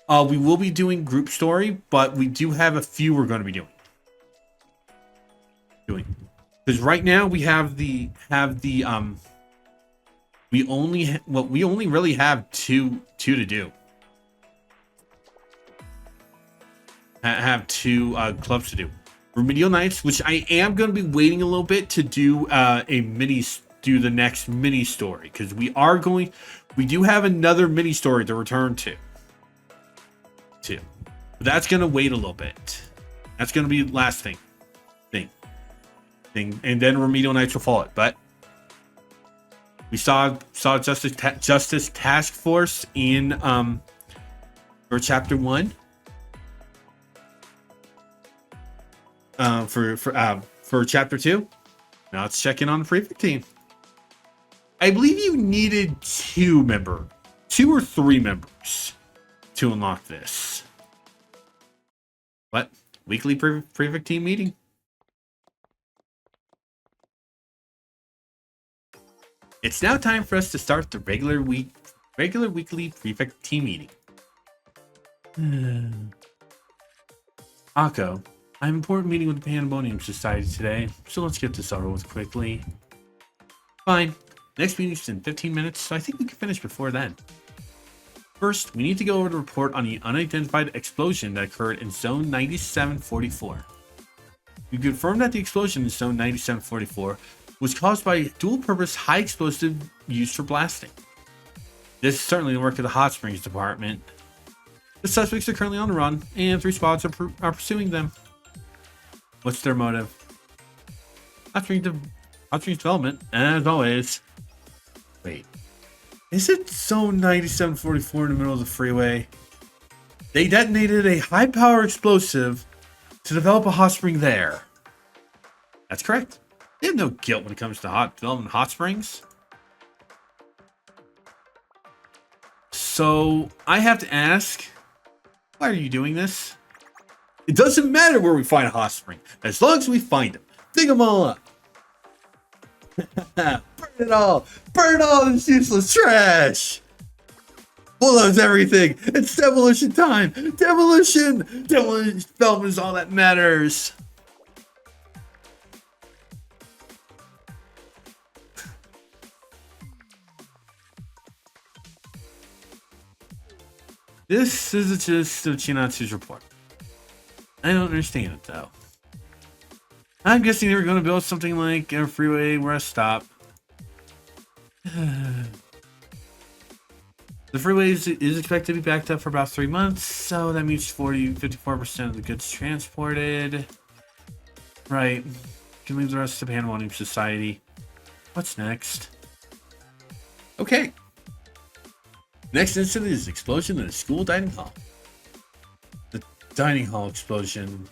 We will be doing group story, but we do have a few we're going to be doing. Because right now we have the we only really have two to do. Have two clubs to do. Remedial Nights, which I am going to be waiting a little bit to do do the next mini story, because we do have another mini story to return to. But that's going to wait a little bit. That's going to be the last thing, and then Remedial Nights will follow it. But we saw Justice Task Force in for chapter 1. For chapter 2. Now let's check in on the Prefect team. I believe you needed 2 or 3 members to unlock this. What? Weekly Prefect team meeting. It's now time for us to start the regular weekly Prefect team meeting. Akko, I have an important meeting with the Pandemonium Society today, so let's get this over with quickly. Fine. Next meeting's in 15 minutes, so I think we can finish before then. First, we need to go over the report on the unidentified explosion that occurred in Zone 9744. We confirmed that the explosion in Zone 9744 was caused by a dual-purpose high explosive used for blasting. This is certainly the work of the Hot Springs Department. The suspects are currently on the run, and 3 squads are pursuing them. What's their motive? Hot Springs development, as always. Wait, is it Zone 9744 in the middle of the freeway? They detonated a high-power explosive to develop a hot spring there. That's correct. They have no guilt when it comes to developing hot springs. So I have to ask, why are you doing this? It doesn't matter where we find a hot spring, as long as we find them. Dig them all up. Burn it all! Burn all this useless trash! Bulldoze everything! It's demolition time! Demolition! Demolition development is all that matters! This is the gist of Chinatsu's report. I don't understand it, though. I'm guessing they were going to build something like a freeway rest stop. The freeway is expected to be backed up for about 3 months, so that means 54% of the goods transported. Right. Can leave the rest to Pandemonium Society. What's next? Okay. Next incident is explosion in a school dining hall. The dining hall explosion.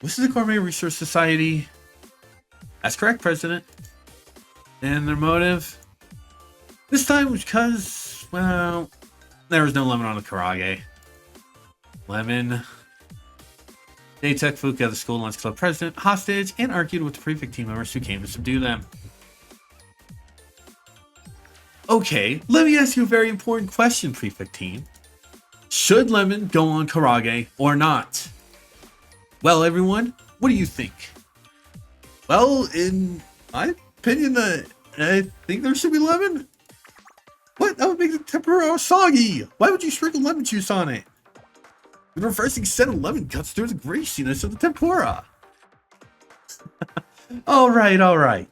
Was it the Gourmet Research Society? That's correct, President. And their motive? This time was because, well, there was no lemon on the karage. Lemon. They took Fuka, the school lunch club president, hostage and argued with the Prefect team members who came to subdue them. Okay, let me ask you a very important question, Prefect team. Should Lemon go on Karage or not? Well, everyone, what do you think? Well, in my opinion, I think there should be lemon. What? That would make the tempura soggy. Why would you sprinkle lemon juice on it? The refreshing scent of lemon cuts through the greasiness of the tempura. All right.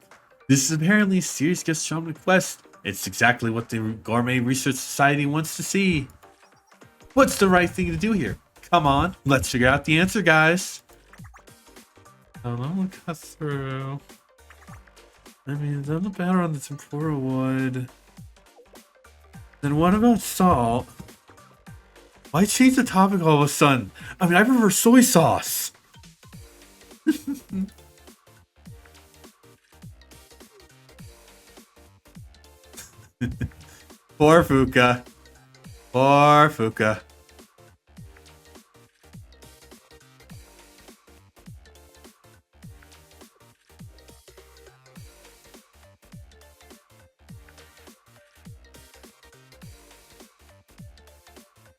This is apparently a serious guest shown request. It's exactly what the Gourmet Research Society wants to see. What's the right thing to do here? Come on, let's figure out the answer, guys. I'll cut through. I mean, it doesn't matter on the tempura wood. Then what about salt? Why change the topic all of a sudden? I mean, I prefer soy sauce. Poor Fuka. Poor Fuka.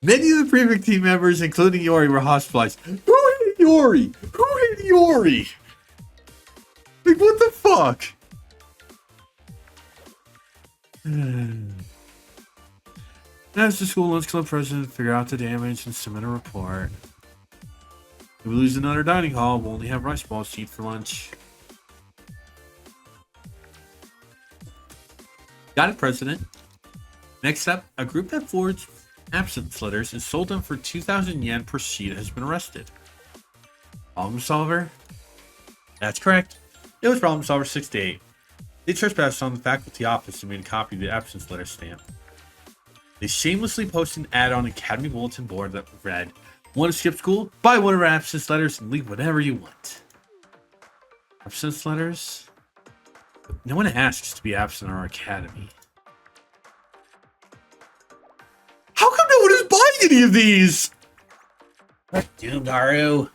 Many of the Prefect team members, including Yori, were hospitalized. Who hit Yori? Who hit Yori? Like, what the fuck? As the school lunch club president, figure out the damage and submit a report. If we lose another dining hall, we'll only have rice balls to eat for lunch. Got it, President. Next up, a group that forged absence letters and sold them for 2,000 yen per sheet has been arrested. Problem solver? That's correct. It was problem solver 68. They trespassed on the faculty office and made a copy of the absence letter stamp. They shamelessly posted an ad on Academy bulletin board that read, "Want to skip school? Buy one of our absence letters and leave whatever you want." Absence letters? No one asks to be absent in our academy. How come no one is buying any of these? We're doomed, Haru.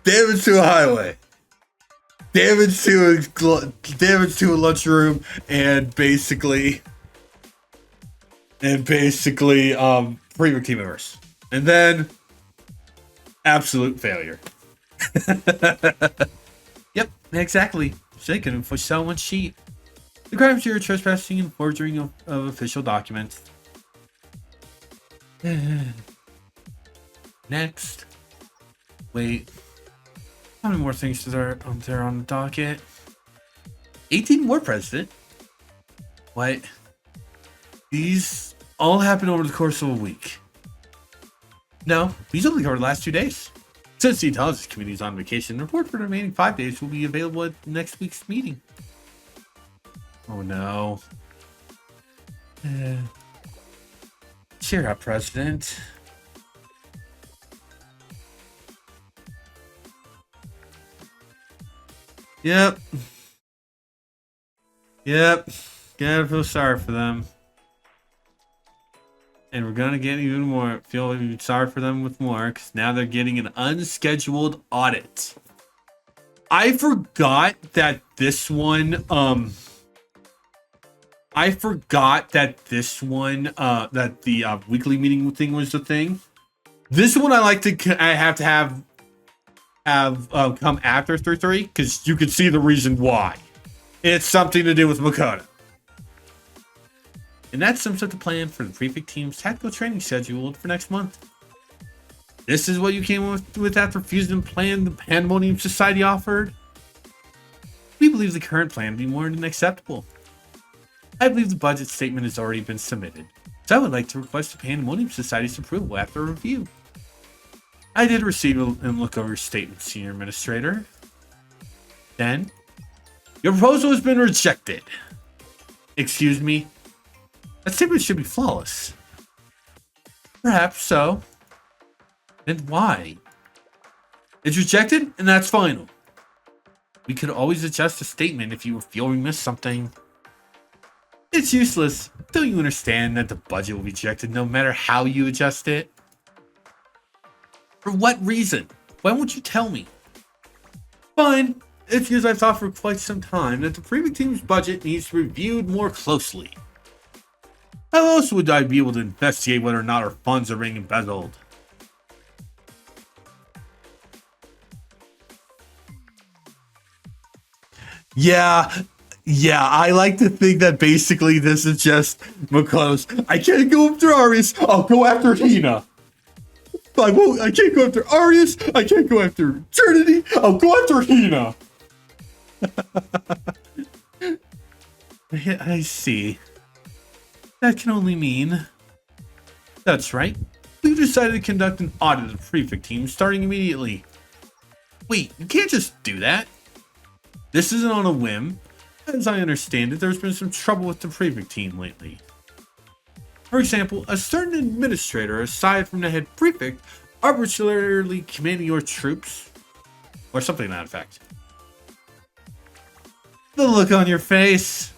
Damage to a highway. Damage to a lunchroom, and basically Prefect team members. And then absolute failure. Yep, exactly. They couldn't sell one sheet. The crimes here are trespassing and forgery of official documents. Next. Wait. How many more things are there on the docket? 18 more, President. What? These all happened over the course of a week. No, these only covered the last 2 days. Since the Intelligence Committee is on vacation, the report for the remaining 5 days will be available at next week's meeting. Oh no. Cheer up, President. Yep. Gotta feel sorry for them. And we're gonna get even more, feel even sorry for them with more, because now they're getting an unscheduled audit. I forgot that this one, that the weekly meeting thing was the thing. This one I have to have come after 3-3, because you can see the reason why. It's something to do with Makoto. And that sums up the plan for the Prefect team's tactical training scheduled for next month. This is what you came with after refusing the plan the Pandemonium Society offered? We believe the current plan to be more than acceptable. I believe the budget statement has already been submitted, so I would like to request the Pandemonium Society's approval after a review. I did receive and look over your statement, Senior Administrator. Then, your proposal has been rejected. Excuse me? That statement should be flawless. Perhaps so. Then why? It's rejected, and that's final. We could always adjust the statement if you feel we missed something. It's useless. Don't you understand that the budget will be rejected no matter how you adjust it? For what reason? Why won't you tell me? Fine. It's because I've thought for quite some time that the Prefect team's budget needs to be reviewed more closely. How else would I be able to investigate whether or not our funds are being embezzled? Yeah, I like to think that basically this is just Makoto's. I can't go after Arius, I'll go after Hina. I can't go after Arius, I can't go after Trinity, I'll go after Hina. I see. That can only mean... That's right. We've decided to conduct an audit of the Prefect team starting immediately. Wait, you can't just do that. This isn't on a whim. As I understand it, there's been some trouble with the Prefect team lately. For example, a certain administrator, aside from the head Prefect, arbitrarily commanding your troops, or something to that effect. The look on your face.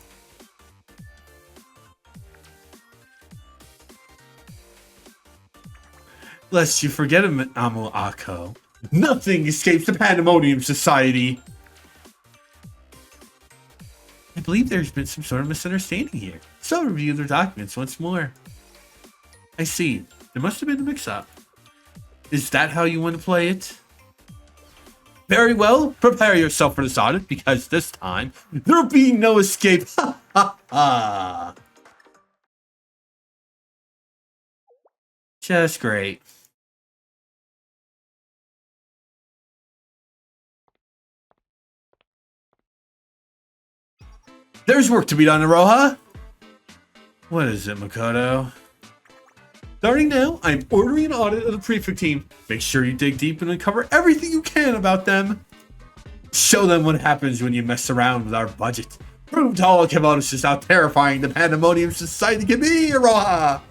Lest you forget him, Amo Ako. Nothing escapes the Pandemonium Society. I believe there's been some sort of misunderstanding here. So I'll review their documents once more. I see. There must have been a mix-up. Is that how you want to play it? Very well. Prepare yourself for this audit, because this time, there'll be no escape. Ha ha ha. Just great. There's work to be done, Aroha. What is it, Makoto? Starting now, I'm ordering an audit of the Prefect team. Make sure you dig deep and uncover everything you can about them. Show them what happens when you mess around with our budget. Prove to all Kimonos just how terrifying the Pandemonium Society can be, Aroha!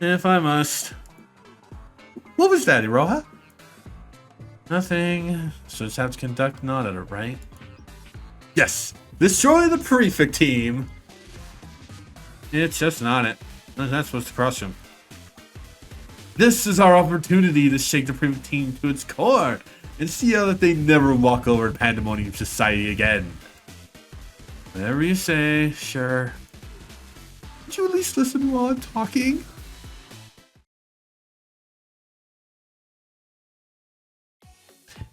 If I must. What was that, Iroha? Nothing. So just have to conduct an audit, right? Yes. Destroy the Prefect team. It's just an audit. I'm not supposed to crush him. This is our opportunity to shake the Prefect team to its core and see how that they never walk over to Pandemonium Society again. Whatever you say, sure. Would you at least listen while I'm talking?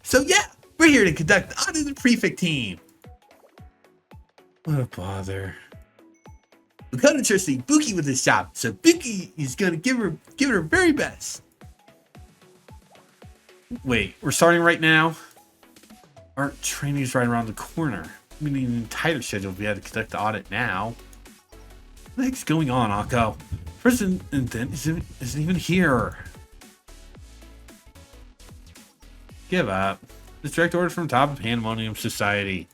So yeah, we're here to conduct the audit of the Prefect team. What a bother. We're gonna trusting Buki with this job, so Buki is gonna give it her very best. Wait, we're starting right now? Our training's right around the corner. We need an tighter schedule if we had to conduct the audit now. What the heck's going on, Akko? President isn't even here. Give up. This direct order from top of Pandemonium Society.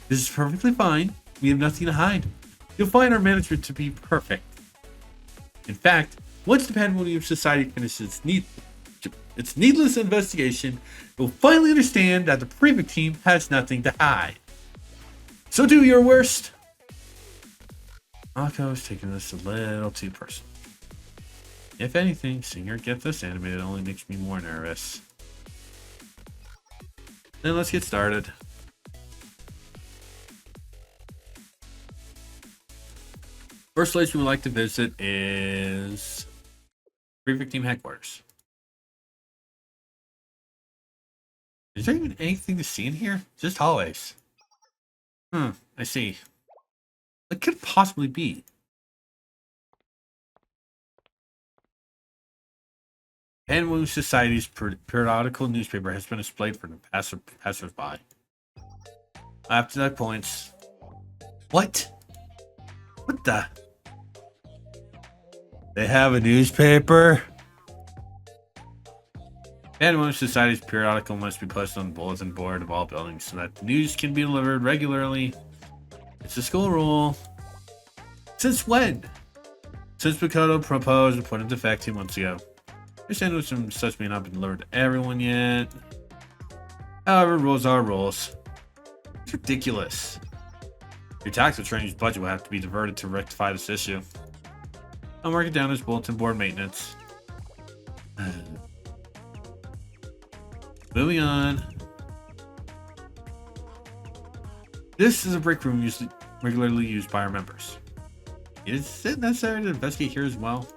This is perfectly fine. We have nothing to hide. You'll find our management to be perfect. In fact, once the Pandemonium Society finishes its needless investigation, you'll finally understand that the Prefect team has nothing to hide. So do your worst. Akko is taking this a little too personal. If anything, seeing her get this animated only makes me more nervous. Then let's get started. First place we would like to visit is Prefect team headquarters. Is there even anything to see in here? Just hallways. I see. What could it possibly be? Pandemonium Society's periodical newspaper has been displayed for the passers-by. After that points. What? What the? They have a newspaper? Pandemonium Society's periodical must be posted on the bulletin board of all buildings so that the news can be delivered regularly. It's a school rule. Since when? Since Makoto proposed and put into effect 2 months ago. I understand some such may not be delivered to everyone yet. However, rules are rules. It's ridiculous. Your tactical training's budget will have to be diverted to rectify this issue. I'll mark it down as bulletin board maintenance. Moving on. This is a break room regularly used by our members. Is it necessary to investigate here as well?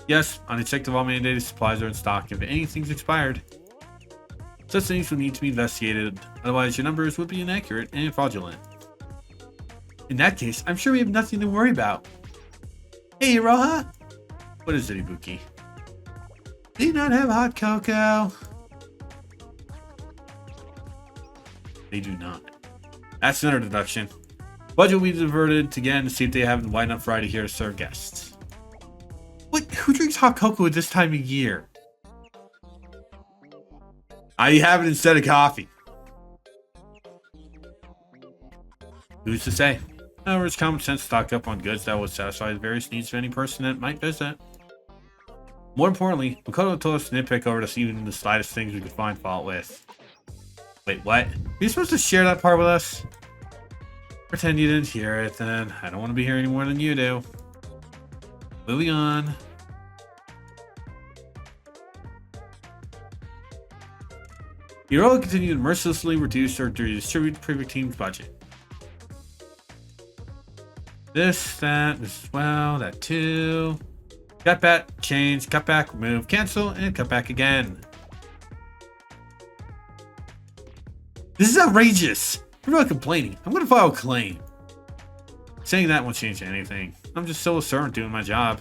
Yes, unchecked of all mandated supplies are in stock if anything's expired. Such things would need to be investigated, otherwise your numbers would be inaccurate and fraudulent. In that case, I'm sure we have nothing to worry about. Hey, Iroha! What is it, Ibuki? Do you not have hot cocoa? They do not. That's another deduction. Budget will be diverted again to see if they have a wide enough variety here to serve guests. What? Who drinks hot cocoa at this time of year? I have it instead of coffee. Who's to say? However, it's common sense to stock up on goods that will satisfy the various needs of any person that might visit. More importantly, Makoto told us to nitpick over this even the slightest things we could find fault with. Wait, what? Are you supposed to share that part with us? Pretend you didn't hear it, then. I don't want to be here any more than you do. Moving on. Your role will continue to mercilessly reduce or redistribute the Prefect team's budget. This, that, this as well, that too. Cut back, change, cut back, remove, cancel, and cut back again. This is outrageous. I'm not complaining. I'm going to file a claim. Saying that won't change anything. I'm just so assertive doing my job.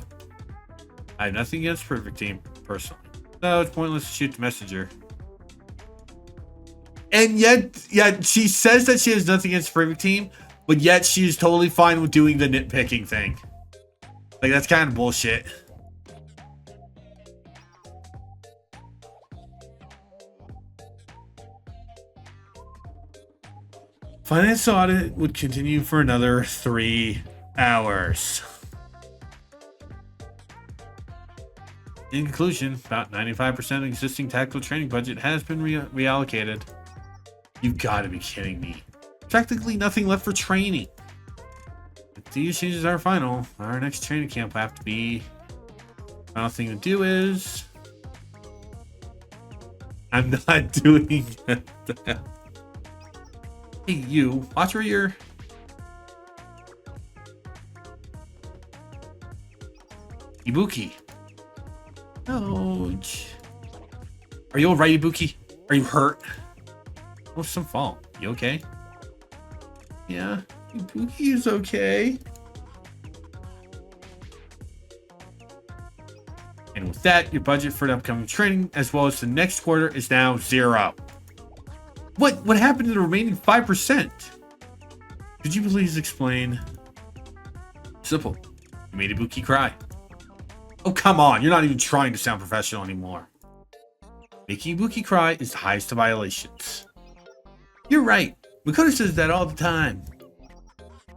I have nothing against Prefect team, personally. So it's pointless to shoot the messenger. And yet she says that she has nothing against the Prefect team, but yet she's totally fine with doing the nitpicking thing. Like, that's kind of bullshit. Finance audit would continue for another 3 hours. In conclusion, about 95% of existing tactical training budget has been reallocated. You've got to be kidding me. Practically nothing left for training. If these changes are final, our next training camp will have to be... Final thing to do is... I'm not doing that. Hey, you. Watch where you're... Ibuki. Ouch. Are you alright, Ibuki? Are you hurt? Oh, some fall. You okay? Yeah, Ibuki is okay. And with that, your budget for the upcoming training, as well as the next quarter, is now 0. What happened to the remaining 5%? Could you please explain? Simple. You made Ibuki cry. Oh, come on. You're not even trying to sound professional anymore. Making Ibuki cry is the highest of violations. You're right. Makoto says that all the time.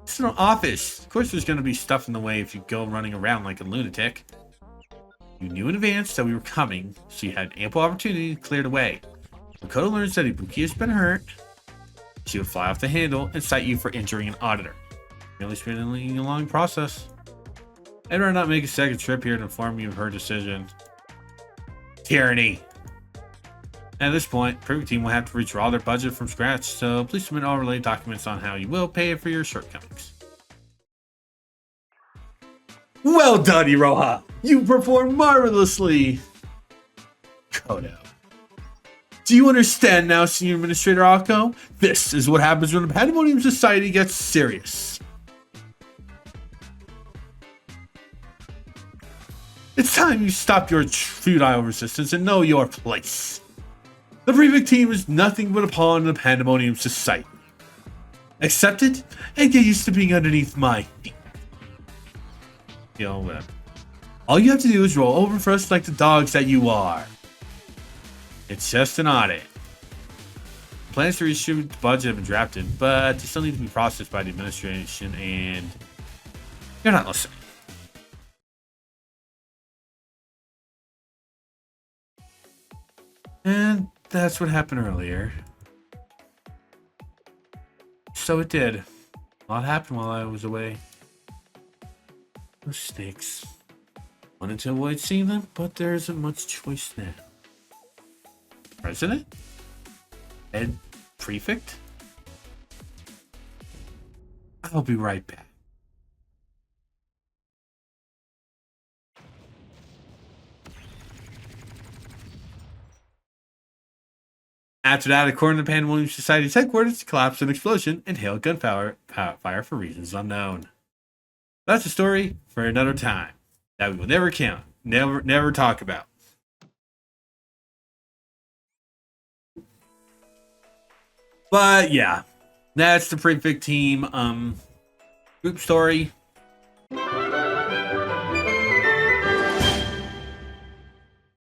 It's an office. Of course there's going to be stuff in the way if you go running around like a lunatic. You knew in advance that we were coming, so you had ample opportunity to clear the way. Makoto learns that Ibuki has been hurt. She would fly off the handle and cite you for injuring an auditor. Merely speeding a long process. I'd rather not make a second trip here to inform you of her decision. Tyranny. At this point, Prefect team will have to redraw their budget from scratch, so please submit all related documents on how you will pay for your shortcomings. Well done, Iroha! You performed marvelously! Kodo. Do you understand now, Senior Administrator Akko? This is what happens when the Pandemonium Society gets serious. It's time you stop your futile resistance and know your place. The Prefect team is nothing but a pawn in the Pandemonium Society. Accept it and get used to being underneath my feet. You know, whatever. All you have to do is roll over for us like the dogs that you are. It's just an audit. Plans to redistribute the budget have been drafted, but they still need to be processed by the administration, and you're not listening. And that's what happened earlier. So it did. A lot happened while I was away. Mistakes. Wanted to avoid seeing them, but there isn't much choice now. President? Ed Prefect? I'll be right back. After that, according to the Pandemonium Society's headquarters, collapsed an explosion and hailed gunfire fire for reasons unknown. That's a story for another time that we will never count, never talk about. But yeah, that's the Prefect team group story.